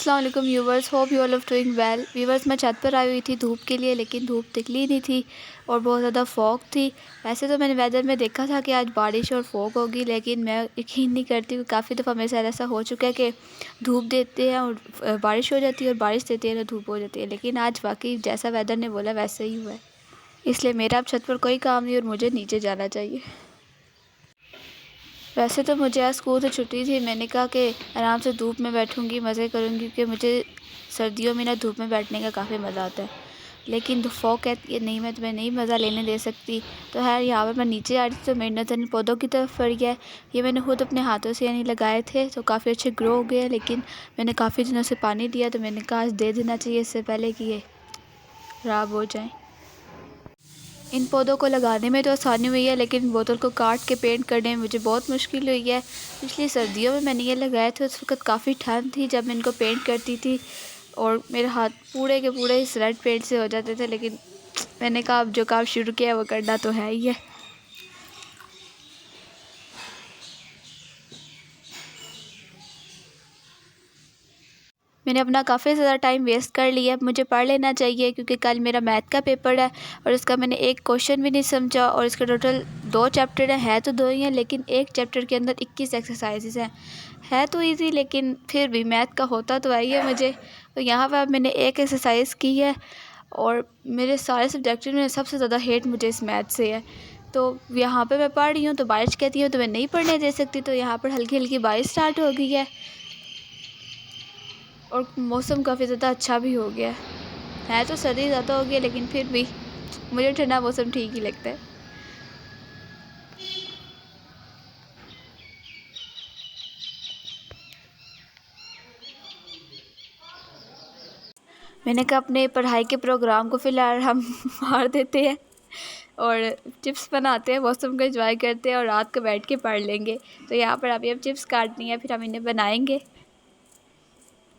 अस्सलाम वालेकुम viewers, hope you all are doing well. Viewers, मैं छत पर आई हुई थी धूप के लिए, लेकिन धूप निकली नहीं थी और बहुत ज़्यादा फॉग थी। वैसे तो मैंने वेदर में देखा था कि आज बारिश और फॉग होगी, लेकिन मैं यकीन नहीं करती हूँ। काफ़ी दफ़ा मेरे साथ ऐसा हो चुका है कि धूप देते हैं और बारिश हो जाती है और बारिश देते हैं तो धूप हो जाती है, लेकिन आज वाकई जैसा वेदर ने बोला वैसे ही हुआ है। इसलिए मेरा अब छत पर कोई काम नहीं और मुझे नीचे जाना चाहिए। वैसे तो मुझे आज स्कूल से छुट्टी थी। मैंने कहा कि आराम से धूप में बैठूंगी, मज़े करूंगी, क्योंकि मुझे सर्दियों में ना धूप में बैठने का काफ़ी मज़ा आता है। लेकिन फॉग कहती है नहीं, मैं तुम्हें नहीं मज़ा लेने दे सकती। तो है यहाँ पर मैं नीचे आ रही थी तो मेरी नज़र इन पौधों की तरफ पड़ गया। ये मैंने खुद अपने हाथों से यानी लगाए थे, तो काफ़ी अच्छे ग्रो हो गए, लेकिन मैंने काफ़ी दिनों से पानी दिया, तो मैंने कहा आज दे देना चाहिए इससे पहले कि ये ख़राब हो जाएँ। इन पौधों को लगाने में तो आसानी हुई है, लेकिन बोतल को काट के पेंट करने में मुझे बहुत मुश्किल हुई है। पिछली सर्दियों में मैंने ये लगाए थे, उस वक्त काफ़ी ठंड थी जब मैं इनको पेंट करती थी और मेरे हाथ पूरे के पूरे इस रेड पेंट से हो जाते थे। लेकिन मैंने कहा अब जो काम शुरू किया वो करना तो है ही है। मैंने अपना काफ़ी ज़्यादा टाइम वेस्ट कर लिया। अब मुझे पढ़ लेना चाहिए, क्योंकि कल मेरा मैथ का पेपर है और उसका मैंने एक क्वेश्चन भी नहीं समझा। और इसके टोटल 2 चैप्टर है तो 2 ही हैं, लेकिन एक चैप्टर के अंदर 21 एक्सरसाइजेज हैं। है तो ईजी, लेकिन फिर भी मैथ का होता तो है ही है मुझे। तो यहाँ पर अब मैंने एक एक्सरसाइज की है और मेरे सारे सब्जेक्ट में सबसे ज़्यादा हेट मुझे इस मैथ से है। तो यहाँ पर मैं पढ़ रही हूँ तो बारिश कहती हूँ तो मैं नहीं पढ़ने दे सकती। तो यहाँ पर हल्की हल्की बारिश स्टार्ट हो गई है और मौसम काफ़ी ज़्यादा अच्छा भी हो गया है। तो सर्दी ज़्यादा हो गई है, लेकिन फिर भी मुझे ठंडा मौसम ठीक ही लगता है। मैंने कहा अपने पढ़ाई के प्रोग्राम को फ़िलहाल हम मार देते हैं और चिप्स बनाते हैं, मौसम को एंजॉय करते हैं और रात को बैठ के पढ़ लेंगे। तो यहाँ पर अभी हम चिप्स काटनी है, फिर हम इन्हें बनाएंगे।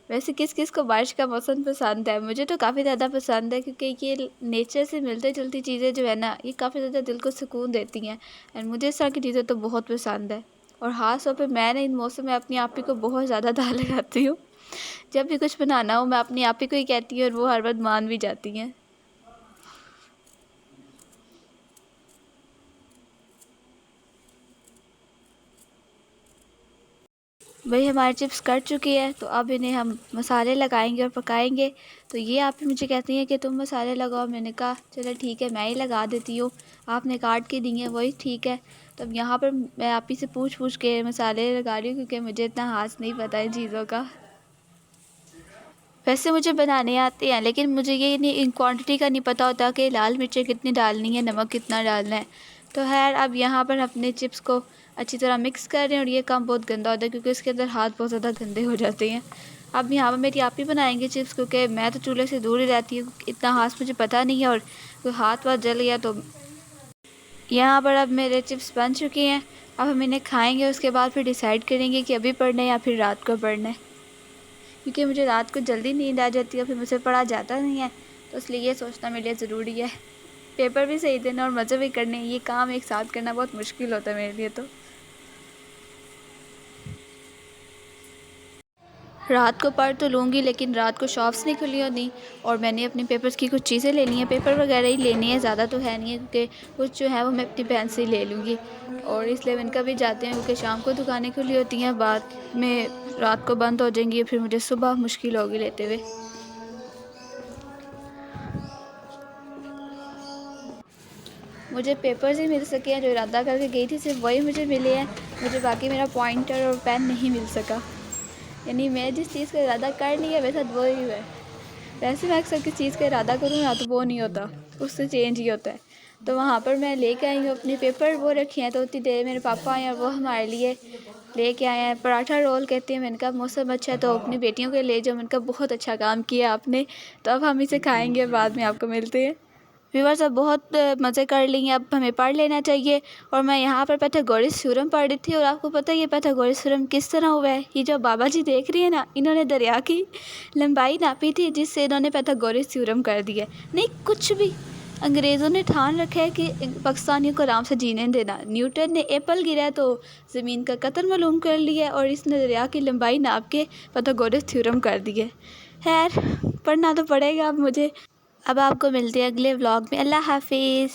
वैसे किस किस को बारिश का मौसम पसंद है? मुझे तो काफ़ी ज़्यादा पसंद है, क्योंकि ये नेचर से मिलते जुलती चीज़ें जो है ना, ये काफ़ी ज़्यादा दिल को सुकून देती हैं। एंड मुझे इस तरह की चीज़ें तो बहुत पसंद है। और ख़ास तौर पे मैं इन मौसम में अपनी आप ही को बहुत ज़्यादा दाल लगाती हूँ। जब भी कुछ बनाना हो मैं अपनी आप ही को ही कहती हूँ और वो हर बात मान भी जाती हैं। भाई हमारी चिप्स कट चुकी है, तो अब इन्हें हम मसाले लगाएंगे और पकाएंगे। तो ये आप ही मुझे कहती हैं कि तुम मसाले लगाओ। मैंने कहा चलो ठीक है, मैं ही लगा देती हूँ, आपने काट के दी हैं वही ठीक है। तो अब यहाँ पर मैं आप ही से पूछ पूछ के मसाले लगा रही हूँ, क्योंकि मुझे इतना हाथ नहीं पता इन चीज़ों का। वैसे मुझे बनाने आते हैं, लेकिन मुझे ये नहीं इन क्वांटिटी का नहीं पता होता कि लाल मिर्चें कितनी डालनी है, नमक कितना डालना है। तो खैर अब यहाँ पर अपने चिप्स को अच्छी तरह मिक्स कर रहे हैं और ये काम बहुत गंदा होता है, क्योंकि इसके अंदर हाथ बहुत ज़्यादा गंदे हो जाते हैं। अब यहाँ पर मेरी आप ही बनाएंगे चिप्स, क्योंकि मैं तो चूल्हे से दूर ही रहती हूँ, इतना हाथ मुझे पता नहीं है और कोई हाथ वाथ जल गया तो। यहाँ पर अब मेरे चिप्स बन चुके हैं। अब हम इन्हें खाएँगे, उसके बाद फिर डिसाइड करेंगे कि अभी पढ़ना है या फिर रात को पढ़ना है, क्योंकि मुझे रात को जल्दी नींद आ जाती है, फिर मुझसे पढ़ा जाता नहीं है। तो इसलिए ये सोचना मेरे लिए ज़रूरी है। पेपर भी सही देना और मज़े भी करने, ये काम एक साथ करना बहुत मुश्किल होता है मेरे लिए। तो रात को पढ़ तो लूँगी, लेकिन रात को शॉप्स नहीं खुली होती और मैंने अपने पेपर्स की कुछ चीज़ें लेनी है, पेपर वगैरह ही लेनी है, ज़्यादा तो है नहीं है, क्योंकि कुछ जो है वो मैं अपनी बहन से ही ले लूँगी। और इसलिए मैंने कभी जाते हैं, क्योंकि शाम को दुकानें खुली होती हैं, बाद में रात को बंद हो जाएंगी, फिर मुझे सुबह मुश्किल होगी लेते हुए। मुझे पेपर्स ही मिल सके हैं, जो इरादा करके गई थी सिर्फ वही मुझे मिले हैं। मुझे बाकी मेरा पॉइंटर और पेन नहीं मिल सका। यानी मैं जिस चीज़ का इरादा कर लिया मेरे साथ वो ही है। वैसे मैं अक्सर किसी चीज़ का इरादा करूँ ना तो वो नहीं होता, उससे चेंज ही होता है। तो वहाँ पर मैं लेके आई हूँ अपने पेपर, वो रखे हैं। तो उतनी देर मेरे पापा आए और वो हमारे लिए लेके आए हैं पराठा रोल कहते हैं। मैंने कहा मौसम अच्छा है तो अपनी बेटियों के ले जाओ। मैंने कहा बहुत अच्छा काम किया आपने। तो अब हम इसे खाएँगे, बाद में आपको मिलते हैं। व्यूअर्स, अब बहुत मज़े कर लिए, अब हमें पढ़ लेना चाहिए। और मैं यहाँ पर पाइथागोरस थ्योरम पढ़ रही थी, और आपको पता है ये पाइथागोरस थ्योरम किस तरह हुआ है? ये जो बाबा जी देख रही है ना, इन्होंने दरिया की लंबाई नापी थी, जिससे इन्होंने पाइथागोरस थ्योरम कर दिया। नहीं कुछ भी, अंग्रेज़ों ने ठान रखा है कि पाकिस्तानियों को आराम से जीने देना। न्यूटन ने एप्पल गिरा तो ज़मीन का कतर मालूम कर लिया और इसने दरिया की लंबाई नाप के पाइथागोरस थ्योरम कर दिया। खैर पढ़ना तो पड़ेगा अब मुझे। अब आपको मिलते हैं अगले व्लॉग में। अल्लाह हाफिज़।